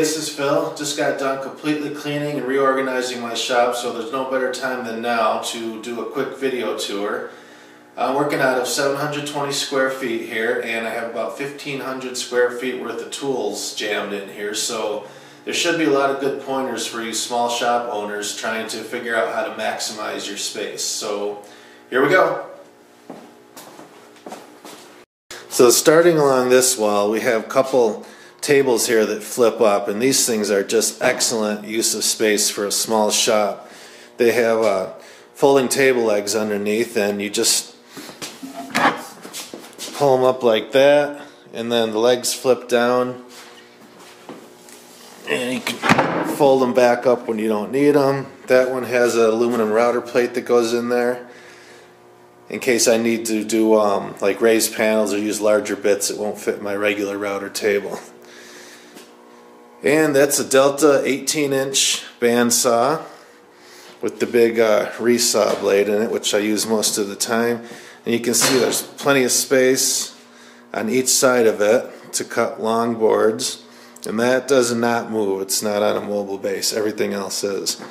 this is Phil. Just got done completely cleaning and reorganizing my shop, so there's no better time than now to do a quick video tour. I'm working out of 720 square feet here, and I have about 1,500 square feet worth of tools jammed in here, so there should be a lot of good pointers for you small shop owners trying to figure out how to maximize your space. So here we go. So starting along this wall, we have a couple tables here that flip up, and these things are just excellent use of space for a small shop. They have folding table legs underneath, and you just pull them up like that, and then the legs flip down, and you can fold them back up when you don't need them. That one has an aluminum router plate that goes in there in case I need to do like raised panels or use larger bits that won't fit my regular router table. And that's a Delta 18-inch bandsaw with the big resaw blade in it, which I use most of the time. And you can see there's plenty of space on each side of it to cut long boards. And that does not move. It's not on a mobile base. Everything else is.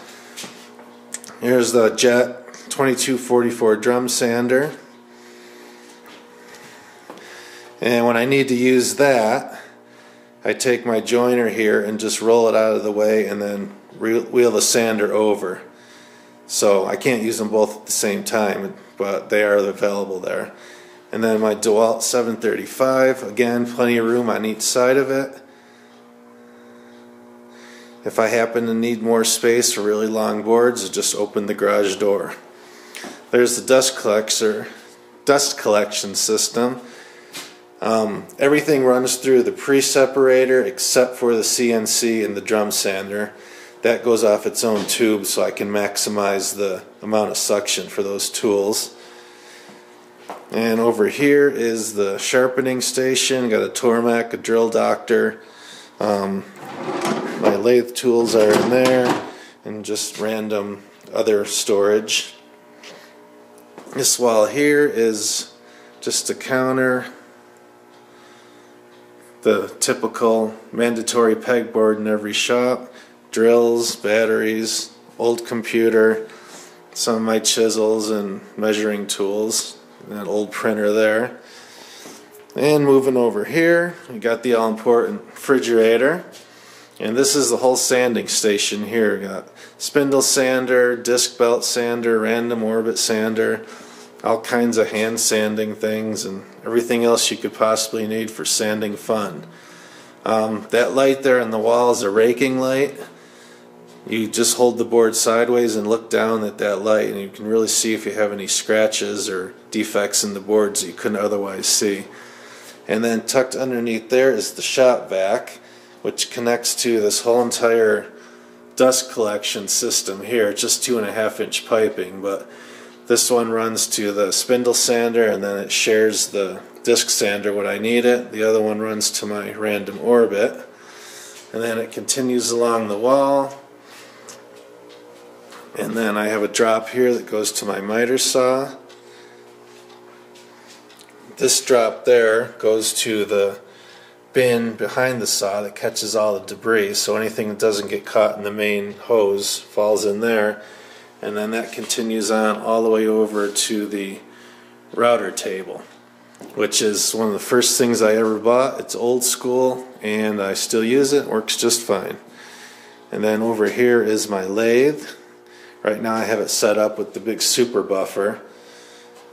Here's the Jet 2244 drum sander. And when I need to use that, I take my joiner here and just roll it out of the way and then wheel the sander over. So I can't use them both at the same time, but they are available there. And then my DeWalt 735, again, plenty of room on each side of it. If I happen to need more space for really long boards, I just open the garage door. There's the dust collection system. Everything runs through the pre-separator except for the CNC and the drum sander. That goes off its own tube, so I can maximize the amount of suction for those tools. And over here is the sharpening station. Got a Tormac, a drill doctor. My lathe tools are in there, and just random other storage. This wall here is just a counter. The typical mandatory pegboard in every shop, drills, batteries, old computer, some of my chisels and measuring tools, and that old printer there. And moving over here, we got the all-important refrigerator. And this is the whole sanding station here. We got spindle sander, disc belt sander, random orbit sander, all kinds of hand sanding things, and everything else you could possibly need for sanding fun. That light there on the wall is a raking light. You just hold the board sideways and look down at that light, and you can really see if you have any scratches or defects in the boards that you couldn't otherwise see. And then tucked underneath there is the shop vac, which connects to this whole entire dust collection system here. It's just 2.5-inch piping, but this one runs to the spindle sander, and then it shares the disc sander when I need it. The other one runs to my random orbit, and then it continues along the wall. And then I have a drop here that goes to my miter saw. This drop there goes to the bin behind the saw that catches all the debris, so anything that doesn't get caught in the main hose falls in there. And then that continues on all the way over to the router table, which is one of the first things I ever bought. It's old school, and I still use it. Works just fine. And then over here is my lathe. Right now I have it set up with the big super buffer,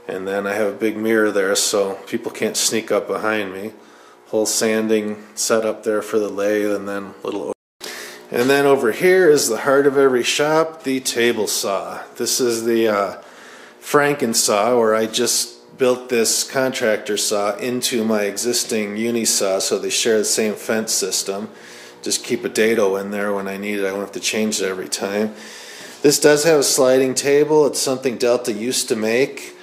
and then I have a big mirror there so people can't sneak up behind me. Whole sanding set up there for the lathe, and then little. And then over here is the heart of every shop, the table saw. This is the Franken saw, where I just built this contractor saw into my existing uni saw, so they share the same fence system. Just keep a dado in there when I need it. I don't have to change it every time. This does have a sliding table. It's something Delta used to make.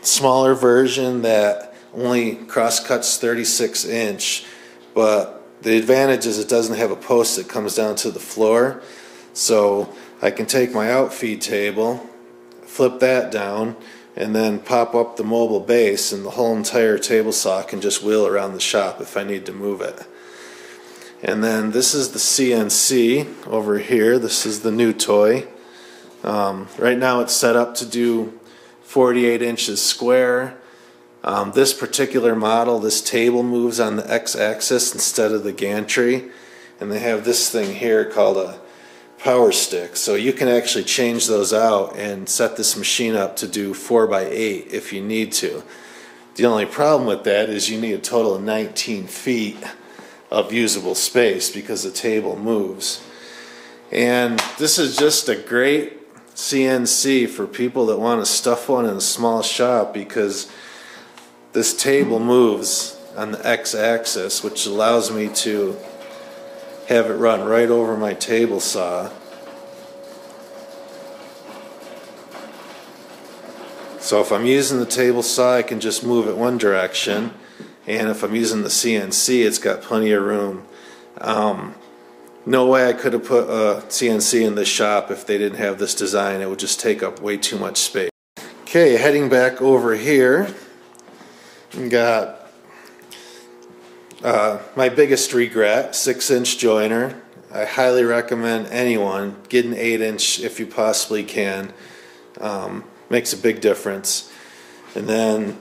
Smaller version that only cross-cuts 36-inch, but the advantage is it doesn't have a post that comes down to the floor, so I can take my outfeed table, flip that down, and then pop up the mobile base, and the whole entire table saw can just wheel around the shop if I need to move it. And then this is the CNC over here. This is the new toy. Right now it's set up to do 48 inches square. This particular model, this table moves on the x-axis instead of the gantry, and they have this thing here called a power stick, so you can actually change those out and set this machine up to do 4x8 if you need to. The only problem with that is you need a total of 19 feet of usable space because the table moves. And this is just a great CNC for people that want to stuff one in a small shop, because this table moves on the x-axis, which allows me to have it run right over my table saw. So if I'm using the table saw, I can just move it one direction, and if I'm using the CNC, it's got plenty of room. No way I could have put a CNC in this shop if they didn't have this design. It would just take up way too much space. Okay, heading back over here, we got my biggest regret, 6-inch joiner. I highly recommend anyone get an 8-inch if you possibly can. Makes a big difference. And then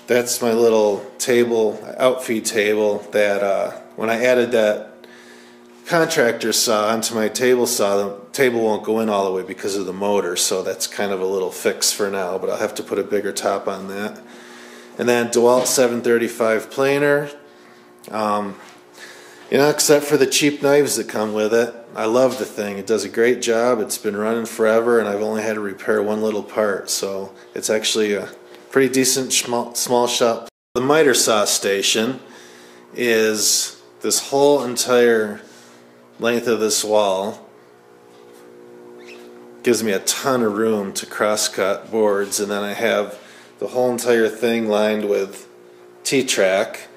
that's my little table, outfeed table, that when I added that contractor saw onto my table saw, the table won't go in all the way because of the motor, so that's kind of a little fix for now, but I'll have to put a bigger top on that. And then DeWalt 735 planer. You know, except for the cheap knives that come with it, I love the thing. It does a great job. It's been running forever, and I've only had to repair one little part, so it's actually a pretty decent small shop. The miter saw station is this whole entire length of this wall. Gives me a ton of room to cross-cut boards, and then I have the whole entire thing lined with T-track,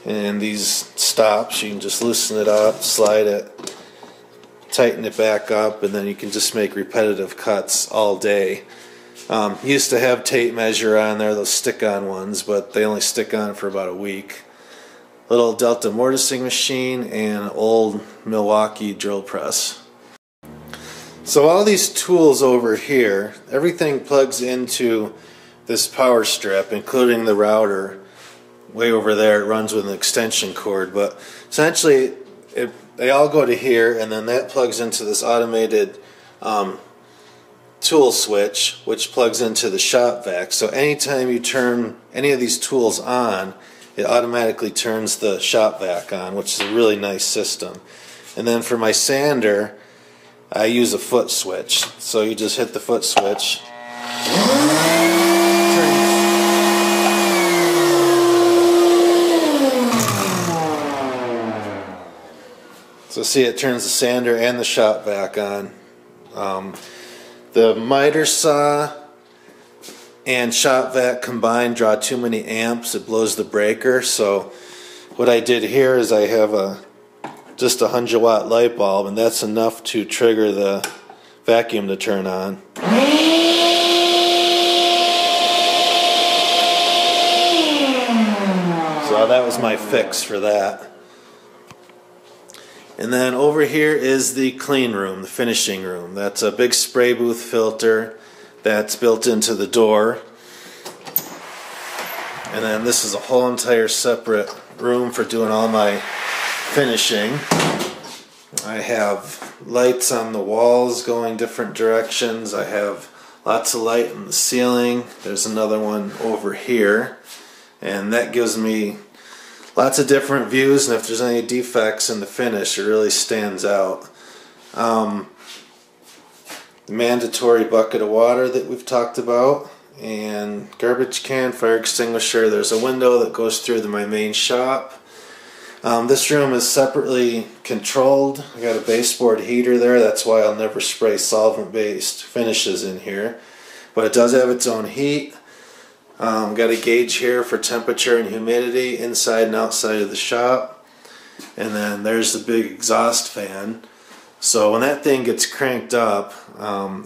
and these stops, you can just loosen it up, slide it, tighten it back up, and then you can just make repetitive cuts all day. Used to have tape measure on there, those stick-on ones, but they only stick on for about a week. Little Delta mortising machine and an old Milwaukee drill press. So all these tools over here, everything plugs into this power strip, including the router. Way over there, it runs with an extension cord, but essentially they all go to here, and then that plugs into this automated tool switch, which plugs into the shop vac. So anytime you turn any of these tools on, it automatically turns the shop vac on, which is a really nice system. And then for my sander, I use a foot switch. So you just hit the foot switch. So see, it turns the sander and the shop vac on. The miter saw and shop vac combined draw too many amps. It blows the breaker. So what I did here is I have just a 100-watt light bulb, and that's enough to trigger the vacuum to turn on. So that was my fix for that. And then over here is the clean room, the finishing room. That's a big spray booth filter that's built into the door. And then this is a whole entire separate room for doing all my finishing. I have lights on the walls going different directions. I have lots of light in the ceiling. There's another one over here. And that gives me lots of different views, and if there's any defects in the finish, it really stands out. The mandatory bucket of water that we've talked about, and garbage can, fire extinguisher. There's a window that goes through my main shop. This room is separately controlled. I got a baseboard heater there. That's why I'll never spray solvent-based finishes in here. But it does have its own heat. Got a gauge here for temperature and humidity inside and outside of the shop. And then there's the big exhaust fan. So when that thing gets cranked up,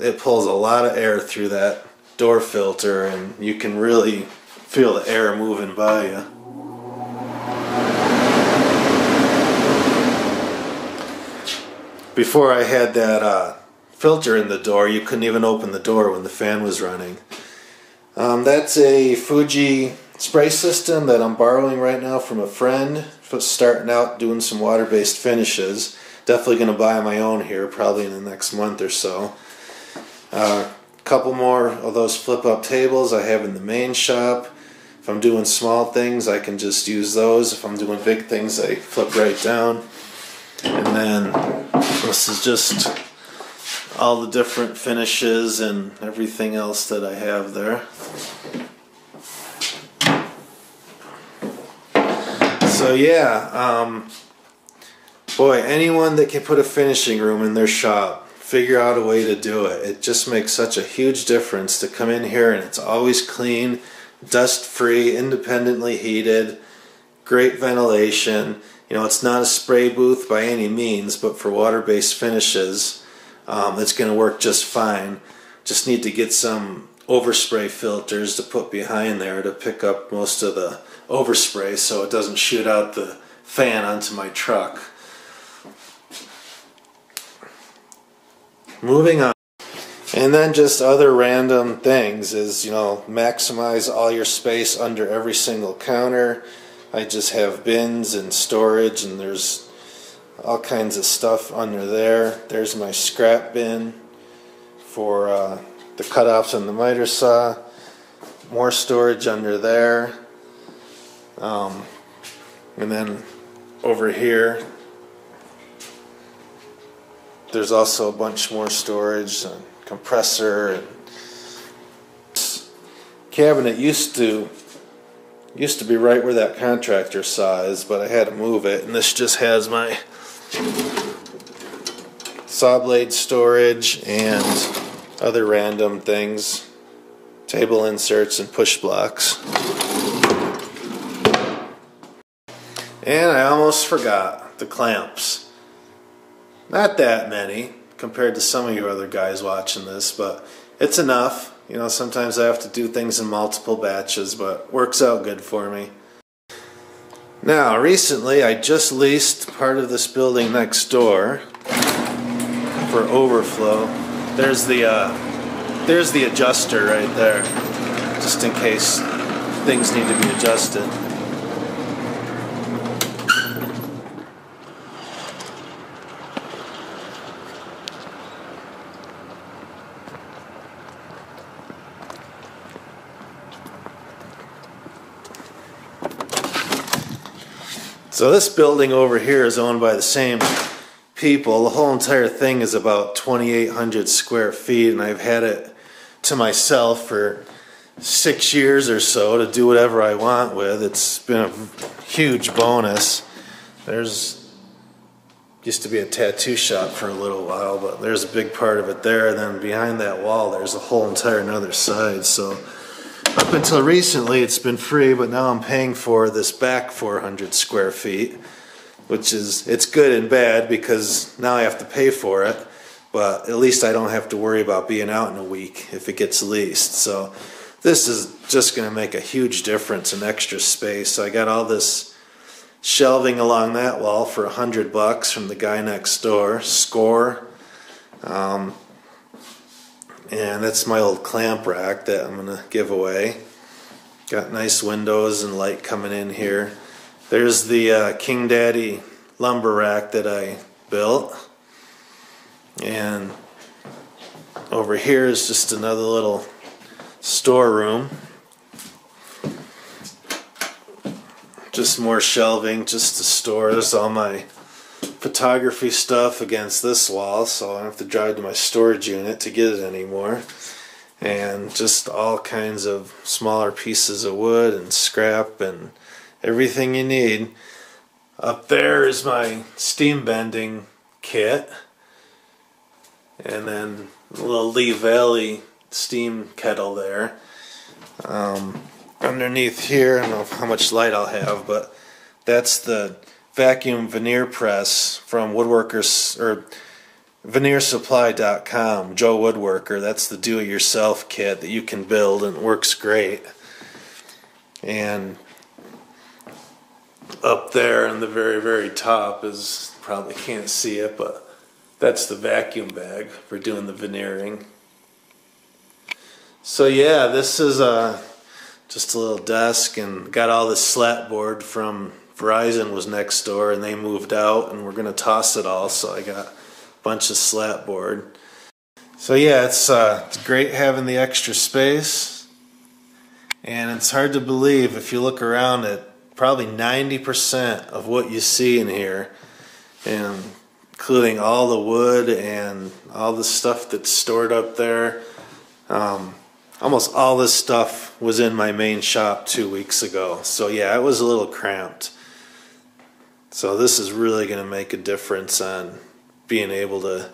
it pulls a lot of air through that door filter, and you can really feel the air moving by you. before I had that filter in the door, you couldn't even open the door when the fan was running. That's a Fuji spray system that I'm borrowing right now from a friend, starting out doing some water-based finishes. Definitely going to buy my own here probably in the next month or so. A couple more of those flip-up tables I have in the main shop. If I'm doing small things, I can just use those. If I'm doing big things, I flip right down. And then this is just all the different finishes and everything else that I have there. So yeah, boy, anyone that can put a finishing room in their shop, figure out a way to do it. It just makes such a huge difference to come in here and it's always clean, dust-free, independently heated, great ventilation. You know, it's not a spray booth by any means, but for water-based finishes, it's going to work just fine. Just need to get some overspray filters to put behind there to pick up most of the overspray so it doesn't shoot out the fan onto my truck. Moving on. And then just other random things is, you know, maximize all your space under every single counter. I just have bins and storage, and there's all kinds of stuff under there. There's my scrap bin for the cutoffs on the miter saw. More storage under there. And then over here, there's also a bunch more storage, and compressor, and cabinet used to be right where that contractor saw is, but I had to move it, and this just has my saw blade storage and other random things, table inserts and push blocks. And I almost forgot the clamps. Not that many compared to some of you other guys watching this, but it's enough. You know, sometimes I have to do things in multiple batches, but works out good for me. Now, recently I just leased part of this building next door for overflow. There's the adjuster right there, just in case things need to be adjusted. So this building over here is owned by the same people. The whole entire thing is about 2,800 square feet, and I've had it to myself for 6 years or so to do whatever I want with. It's been a huge bonus. There's used to be a tattoo shop for a little while, but there's a big part of it there, and then behind that wall there's a whole entire another side. So up until recently it's been free, but now I'm paying for this back 400 square feet, which is, it's good and bad because now I have to pay for it, but at least I don't have to worry about being out in a week if it gets leased. So this is just going to make a huge difference in extra space. So I got all this shelving along that wall for $100 from the guy next door, Score. And that's my old clamp rack that I'm going to give away. Got nice windows and light coming in here. There's the King Daddy lumber rack that I built. And over here is just another little storeroom. Just more shelving just to store. There's all my photography stuff against this wall, so I don't have to drive to my storage unit to get it anymore. And just all kinds of smaller pieces of wood and scrap and everything you need. Up there is my steam bending kit, and then a little Lee Valley steam kettle there. Underneath here, I don't know how much light I'll have, but that's the vacuum veneer press from woodworkers or veneersupply.com. Joe Woodworker. That's the do-it-yourself kit that you can build, and it works great. And up there in the very, very top is, probably can't see it, but That's the vacuum bag for doing the veneering. So yeah, this is just a little desk, and got all this slat board from Verizon was next door, and they moved out, and we're gonna toss it all. So I got a bunch of slat board. So yeah, it's great having the extra space, and it's hard to believe if you look around at probably 90% of what you see in here, and including all the wood and all the stuff that's stored up there. Almost all this stuff was in my main shop 2 weeks ago. So yeah, it was a little cramped. So this is really going to make a difference on being able to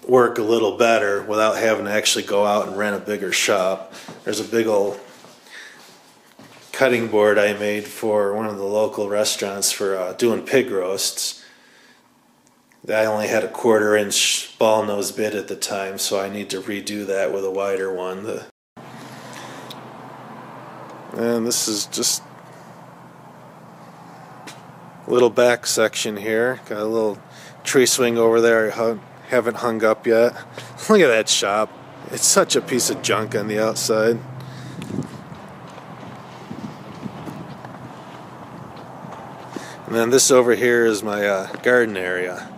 work a little better without having to actually go out and rent a bigger shop. There's a big old cutting board I made for one of the local restaurants for doing pig roasts. I only had a 1/4 inch ball nose bit at the time, so I need to redo that with a wider one. And this is just a little back section here. Got a little tree swing over there I haven't hung up yet. Look at that shop. It's such a piece of junk on the outside. And then this over here is my garden area.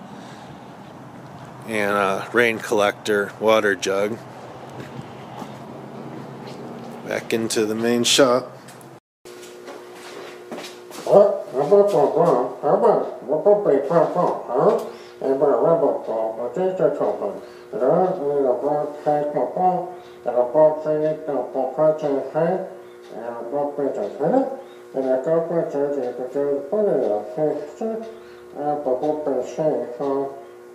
And a rain collector water jug. Back into the main shop.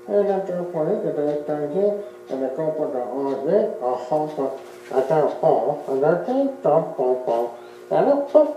And then to put it down here, and I go put the on it, a hump, I don't fall, and I think don't fall, and I pop,